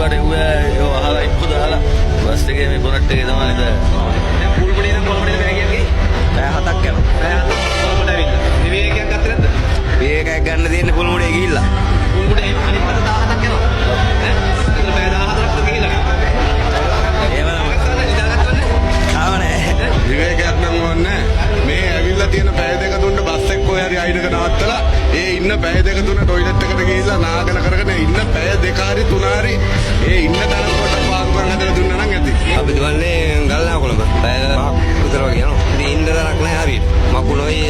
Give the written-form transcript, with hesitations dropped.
කිව්වට ඒව අහලා ඉක්ක දාලා බස් එකේ මේ බොනට් එකේ තමයි දැන් මුල්පඩේ ඉඳන් කොළඹට බෑ කියන්නේ පැය 7ක් යනවා. පැය 7ක් කොළඹට ඇවිල්ලා. මේ වේගයක් ගත්තේ නැද්ද? මේකක් ගන්න තියෙන්නේ පුල්මුඩේ ගිහිල්ලා. මුල්පඩේ අනිත් පැත්ත 17ක් යනවා. ඈ? ඒක පැය 14ක් ගිහිල්ලා. විවේකයක් නම් ඕනේ මේ ඇවිල්ලා තියෙන පැය දෙක තුනට බස් එක කොහේ හරි අයිනක නවත්තලා ඒ ඉන්න පැය දෙක තුන টয়ලට් එකට ගිහිල්ලා නාගෙන කරගෙන ඉන්න පැය දෙක හරි තුන හරි ඒ ඉන්න තරම් කොට පාර්ක්මන් හදලා දුන්නා නම් ඇති. අපි දුවන්නේ ගල්නා කොළඹ. පැය 5ක් විතර වගේ යනවා. ඉතින් ඉන්න තරක් නැහැ හරියට. මකුණොයි